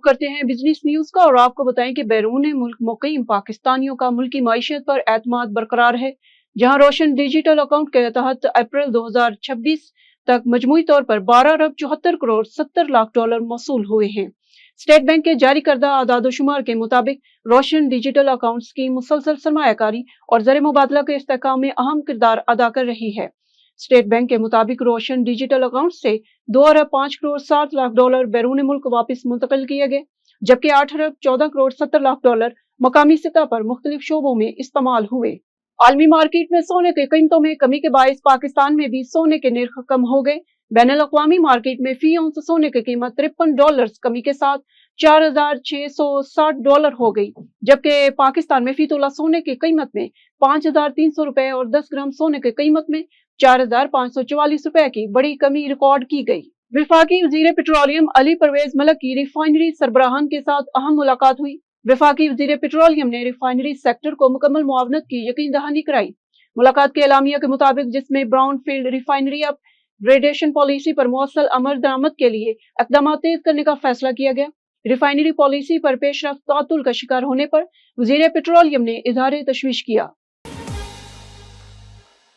करते हैं business news का और आपको बताएं कि बैरून मुल्क मुकीम पाकिस्तानियों का मुल्की माईशत पर एतमाद बरकरार है, जहां रोशन डिजिटल अकाउंट के तहत अप्रैल 2026 तक मजमूई तौर पर 12 अरब 74 करोड़ 70 लाख डॉलर मौसूल हुए हैं। स्टेट बैंक के जारी करदा आदादोशुमार के मुताबिक रोशन डिजिटल अकाउंट स्कीम मुसलसल सरमायाकारी और ज़र मुबादला के इस्तेहकाम में अहम किरदार अदा कर रही है। स्टेट बैंक के मुताबिक रोशन डिजिटल अकाउंट से 2 अरब 5 करोड़ 7 लाख डॉलर बैरून मुल्क वापस मुंतकिल किए गए, जबकि 8 अरब 14 करोड़ 70 लाख डॉलर मकामी सतह पर मुख्तलिफ शोबों में इस्तेमाल हुए। आलमी मार्केट में सोने की कीमतों में कमी के बायस पाकिस्तान में भी सोने के निर्ख कम हो गए। बैनुल अक़वामी मार्केट में फी औंस सोने की कीमत $53 कमी के साथ 4,660 डॉलर हो गई, जबकि पाकिस्तान में फी तोला सोने की कीमत में 5,300 रुपए और 10 ग्राम सोने की कीमत में 4,544 रुपए की बड़ी कमी रिकॉर्ड की गई। वफाकी वज़ीर पेट्रोलियम अली परवेज मलिक की रिफाइनरी सरबराहान के साथ अहम मुलाकात हुई। वफाकी वज़ीर पेट्रोलियम ने रिफाइनरी सेक्टर को मुकम्मल मुआवनत की यकीन दहानी कराई। मुलाकात के एलामिया के मुताबिक, जिसमें brown field refinery up gradation policy पर मुअस्सल अमल दरामद के लिए इक़दामात तेज करने का फैसला किया गया। रिफाइनरी पॉलिसी पर पेशरफ्त तातुल का शिकार होने पर वज़ीर पेट्रोलियम ने इज़हार तशवीश किया।